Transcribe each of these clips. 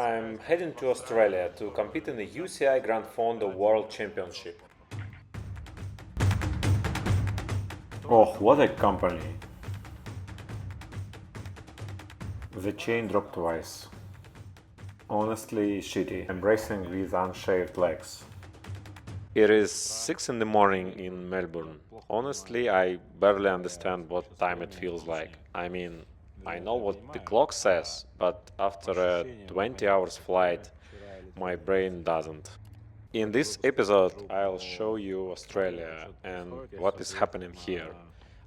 I'm heading to Australia to compete in the UCI Grand Fondo World Championship. Oh, what a company! The chain dropped twice. Honestly shitty. I'm racing with unshaved legs. It is 6 in the morning in Melbourne. Honestly, I barely understand what time it feels like. I mean, I know what the clock says, but after a 20 hours flight, my brain doesn't. In this episode, I'll show you Australia and what is happening here.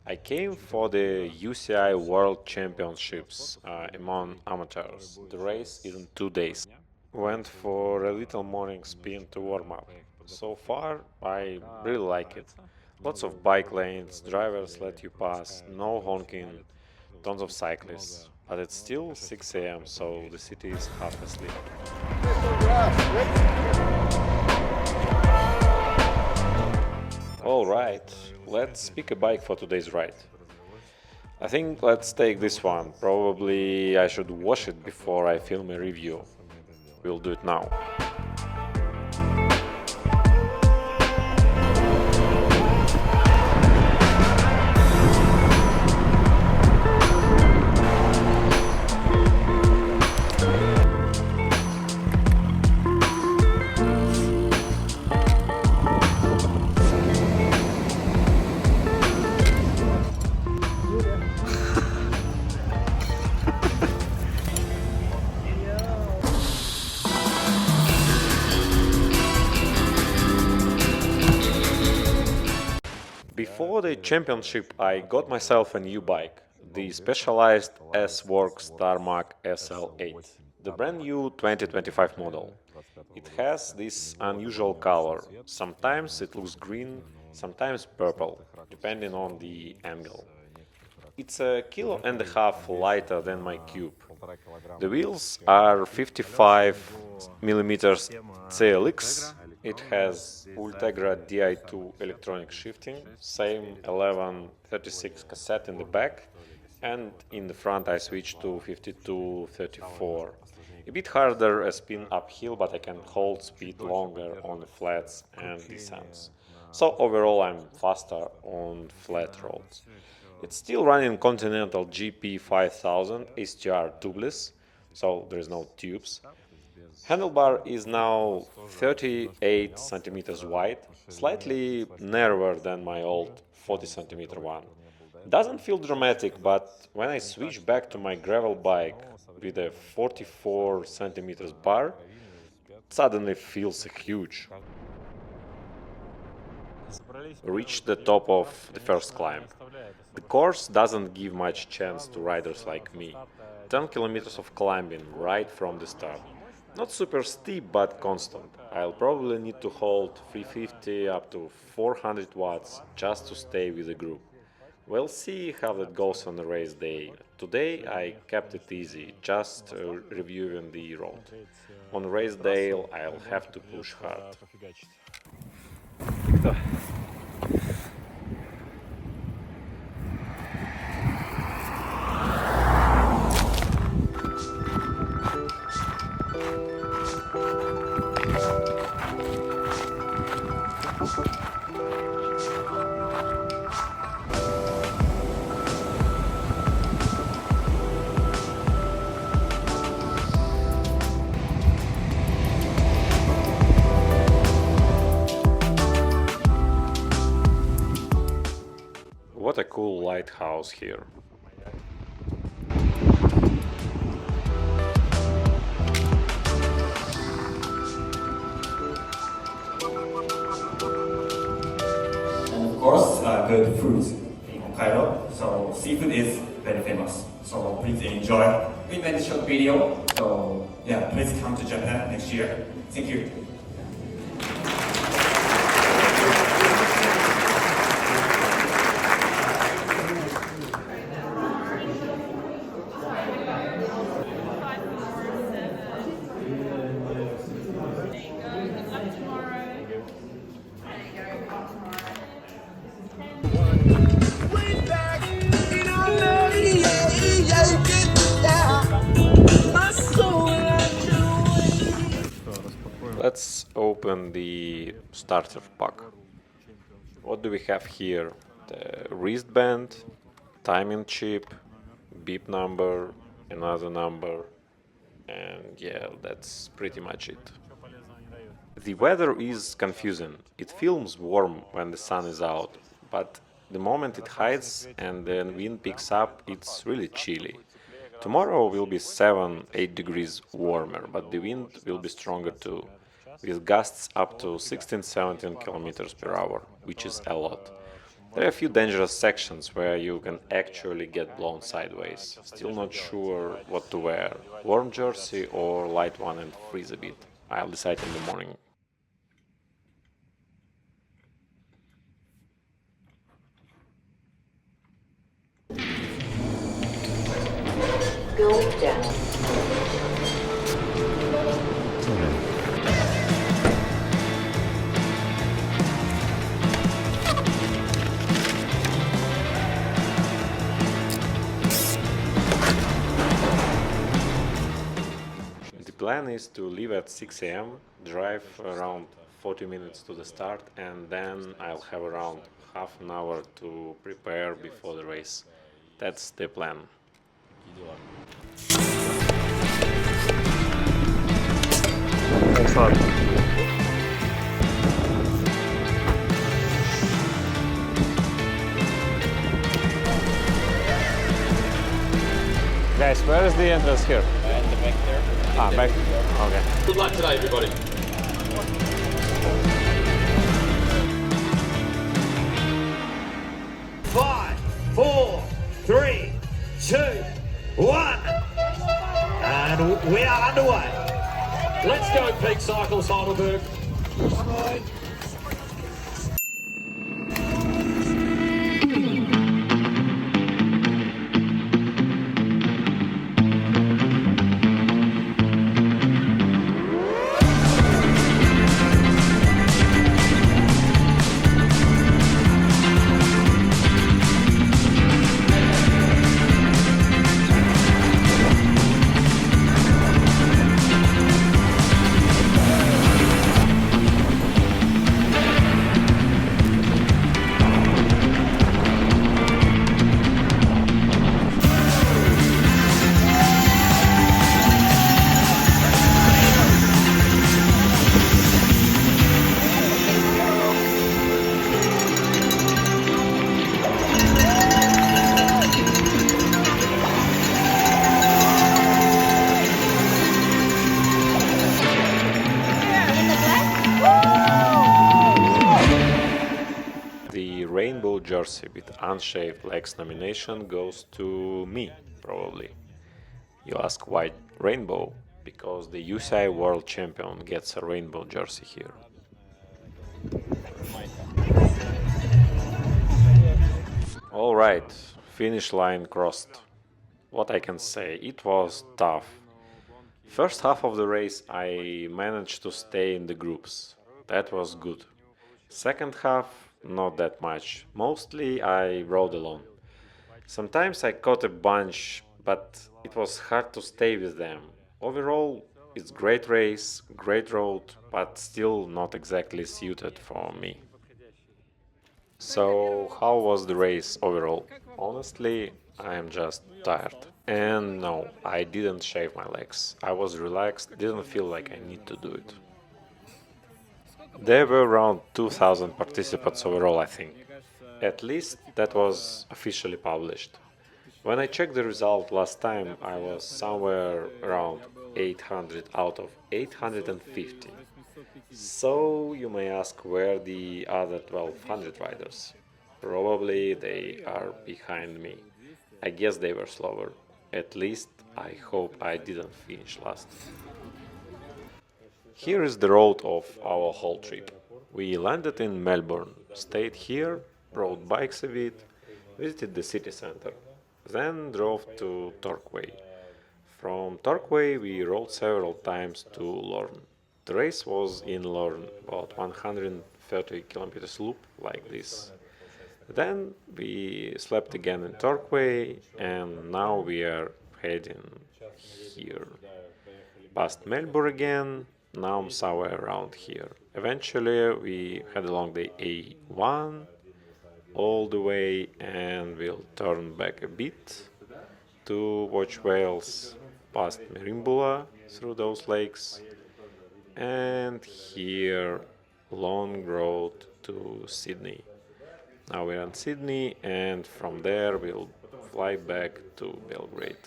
I came for the UCI World Championships among amateurs. The race is in 2 days. Went for a little morning spin to warm up. So far, I really like it. Lots of bike lanes, drivers let you pass, no honking, tons of cyclists. But it's still 6 a.m., so the city is half asleep. Alright, let's pick a bike for today's ride. I think let's take this one. Probably I should wash it before I film a review. We'll do it now. Before the championship, I got myself a new bike, the specialized S-Works Tarmac SL8, the brand new 2025 model. It has this unusual color. Sometimes it looks green, sometimes purple, depending on the angle. It's a kilo and a half lighter than my Cube. The wheels are 55 millimeters CLX. It has Ultegra Di2 electronic shifting, same 1136 cassette in the back, and in the front I switched to 5234. A bit harder a spin uphill, but I can hold speed longer on the flats and descents. So overall I'm faster on flat roads. It's still running Continental GP 5000 STR tubeless, so there is no tubes. Handlebar is now 38 centimeters wide, slightly narrower than my old 40 centimeter one. Doesn't feel dramatic, but when I switch back to my gravel bike with a 44 centimeters bar, it suddenly feels huge. Reached the top of the first climb. The course doesn't give much chance to riders like me. 10 kilometers of climbing right from the start. Not super steep, but constant. I'll probably need to hold 350 up to 400 watts just to stay with the group. We'll see how that goes on the race day. Today I kept it easy, just reviewing the road. On race day I'll have to push hard. What a cool lighthouse here. And of course, good food in Hokkaido. So seafood is very famous. So please enjoy. We made a short video. So yeah, please come to Japan next year. Thank you. Let's open the starter pack. What do we have here? The wristband, timing chip, beep number, another number, and yeah, that's pretty much it. The weather is confusing. It feels warm when the sun is out, but the moment it hides and the wind picks up, it's really chilly. Tomorrow will be 7-8 degrees warmer, but the wind will be stronger too, with gusts up to 16-17 kilometers per hour, which is a lot. There are a few dangerous sections where you can actually get blown sideways. Still not sure what to wear, warm jersey or light one and freeze a bit. I'll decide in the morning. Go down. The plan is to leave at 6 a.m., drive around 40 minutes to the start, and then I'll have around half an hour to prepare before the race. That's the plan. Thanks a lot. Guys, where is the entrance here? And the back there. Ah, back. Okay. Good luck today, everybody. 5, 4, 3, 2, 1. And we are underway. Let's go, Peak Cycles Heidelberg. The rainbow jersey with unshaved legs nomination goes to me, probably. You ask why rainbow? Because the UCI World Champion gets a rainbow jersey here. Alright, finish line crossed. What I can say, it was tough. First half of the race I managed to stay in the groups. That was good. Second half, not that much. Mostly I rode alone. Sometimes I caught a bunch, but it was hard to stay with them. Overall, it's great race, great road, but still not exactly suited for me. So, how was the race overall? Honestly, I am just tired. And no, I didn't shave my legs. I was relaxed, didn't feel like I need to do it. There were around 2000 participants overall, I think. At least that was officially published. When I checked the result last time, I was somewhere around 800 out of 850. So you may ask where the other 1200 riders? Probably they are behind me. I guess they were slower. At least I hope I didn't finish last. Here is the road of our whole trip. We landed in Melbourne, stayed here, rode bikes a bit, visited the city center, then drove to Torquay. From Torquay we rode several times to Lorne. The race was in Lorne, about 130 kilometers loop like this. Then we slept again in Torquay and now we are heading here. Past Melbourne again, Now I'm somewhere around here. Eventually we head along the A1 all the way and we'll turn back a bit to watch whales past Merimbula through those lakes, and here long road to Sydney. Now we're in Sydney, and from there we'll fly back to Belgrade.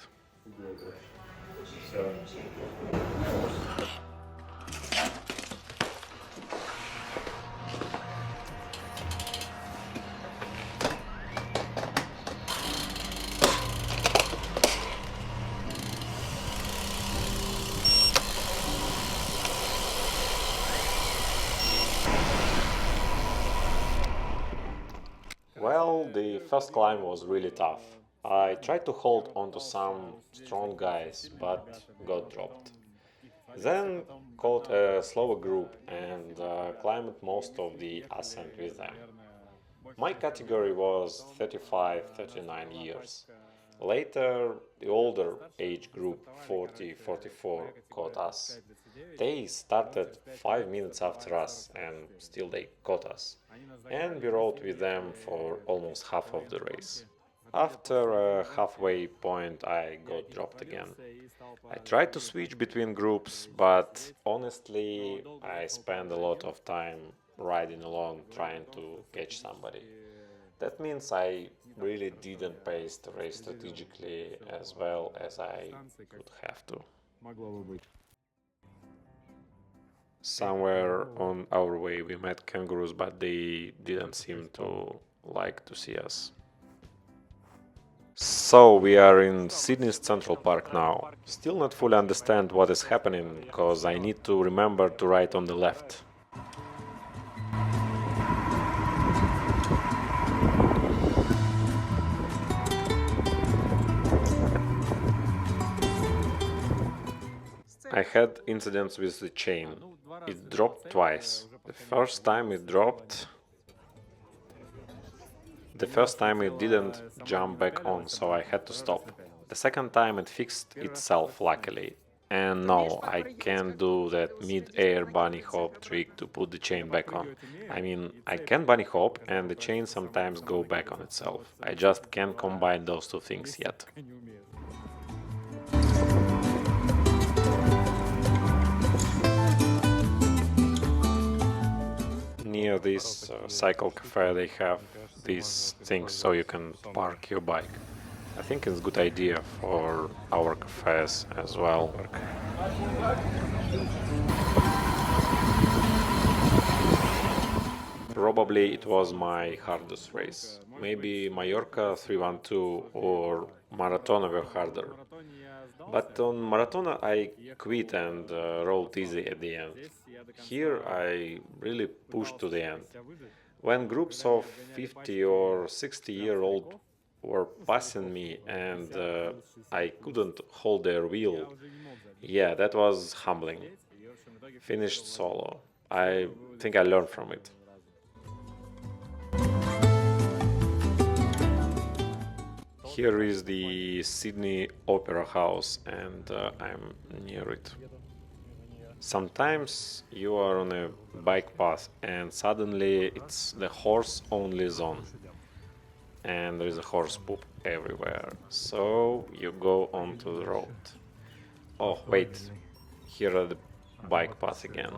Well, the first climb was really tough. I tried to hold onto some strong guys, but got dropped. Then caught a slower group and climbed most of the ascent with them. My category was 35-39 years. Later, the older age group 40-44 caught us. They started 5 minutes after us and still they caught us. And we rode with them for almost half of the race. After a halfway point, I got dropped again. I tried to switch between groups, but honestly, I spent a lot of time riding along trying to catch somebody. That means I really didn't pace the race strategically as well as I could have to. Somewhere on our way we met kangaroos, but they didn't seem to like to see us. So we are in Sydney's Central Park now. Still not fully understand what is happening, because I need to remember to ride on the left. I had incidents with the chain. It dropped twice. The first time it didn't jump back on, so I had to stop. The second time it fixed itself, luckily. And no, I can't do that mid-air bunny hop trick to put the chain back on. I mean, I can bunny hop and the chain sometimes go back on itself. I just can't combine those two things yet. Near this cycle cafe they have these things so you can park your bike. I think it's a good idea for our cafes as well. Probably it was my hardest race. Maybe Mallorca 312 or Maratona were harder. But on Maratona I quit and rode easy at the end. Here I really pushed to the end. When groups of 50 or 60-year-old were passing me and I couldn't hold their wheel, yeah, that was humbling. Finished solo. I think I learned from it. Here is the Sydney Opera House and I'm near it. Sometimes you are on a bike path and suddenly it's the horse-only zone. And there is a horse poop everywhere. So you go onto the road. Oh, wait. Here are the bike paths again.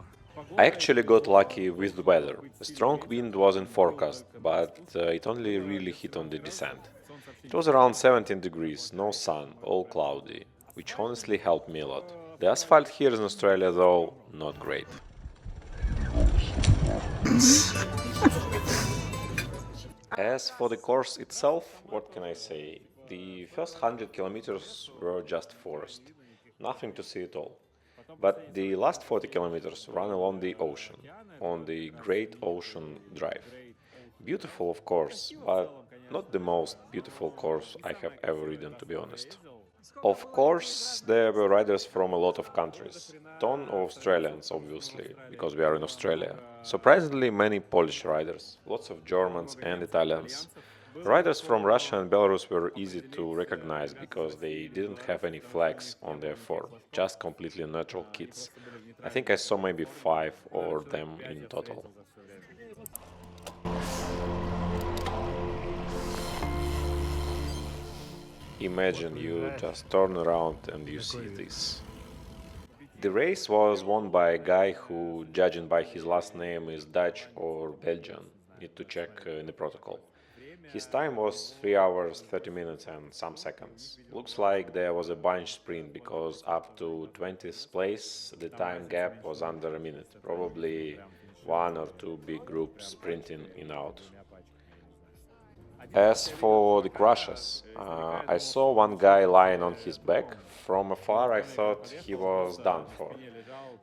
I actually got lucky with the weather. A strong wind was in forecast, but it only really hit on the descent. It was around 17 degrees, no sun, all cloudy, which honestly helped me a lot. The asphalt here in Australia, though, not great. As for the course itself, what can I say? The first 100 kilometers were just forest, nothing to see at all. But the last 40 kilometers run along the ocean, on the Great Ocean Drive. Beautiful, of course, but not the most beautiful course I have ever ridden, to be honest. Of course, there were riders from a lot of countries. Ton of Australians, obviously, because we are in Australia. Surprisingly many Polish riders, lots of Germans and Italians. Riders from Russia and Belarus were easy to recognize because they didn't have any flags on their form, just completely neutral kits. I think I saw maybe 5 of them in total. Imagine you just turn around and you see this. The race was won by a guy who, judging by his last name, is Dutch or Belgian. Need to check in the protocol. His time was 3 hours 30 minutes and some seconds. Looks like there was a bunch sprint because up to 20th place the time gap was under a minute. Probably 1 or 2 big groups sprinting in out. As for the crashes, I saw one guy lying on his back. From afar I thought he was done for,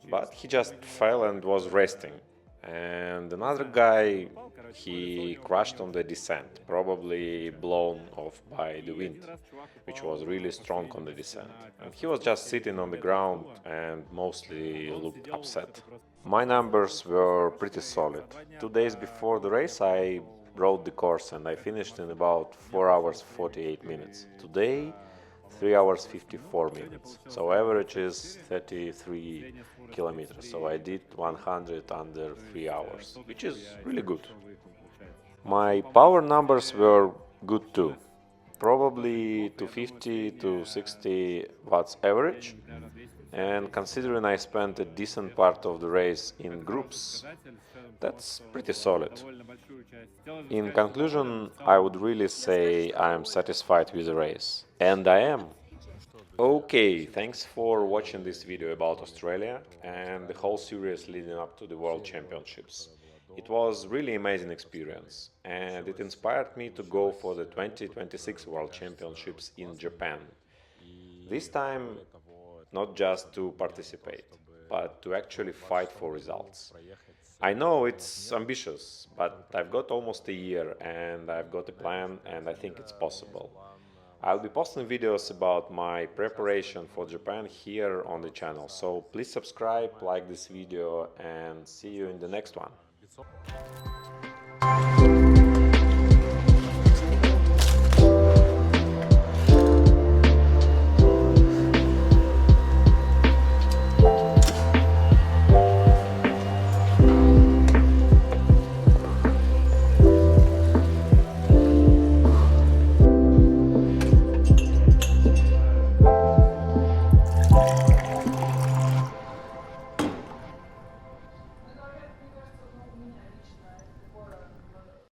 but he just fell and was resting. And another guy, he crashed on the descent, probably blown off by the wind, which was really strong on the descent. And he was just sitting on the ground and mostly looked upset. My numbers were pretty solid. 2 days before the race I rode the course and I finished in about 4 hours 48 minutes. Today 3 hours 54 minutes, so average is 33 kilometers, so I did 100 under 3 hours, which is really good. My power numbers were good too, probably 250 to 60 watts average, and considering I spent a decent part of the race in groups, that's pretty solid. In conclusion, I would really say I am satisfied with the race. And I am. Okay, thanks for watching this video about Australia and the whole series leading up to the World Championships. It was really amazing experience and it inspired me to go for the 2026 World Championships in Japan. This time, not just to participate, but to actually fight for results. I know it's ambitious, but I've got almost a year and I've got a plan and I think it's possible. I'll be posting videos about my preparation for Japan here on the channel, so please subscribe, like this video and see you in the next one.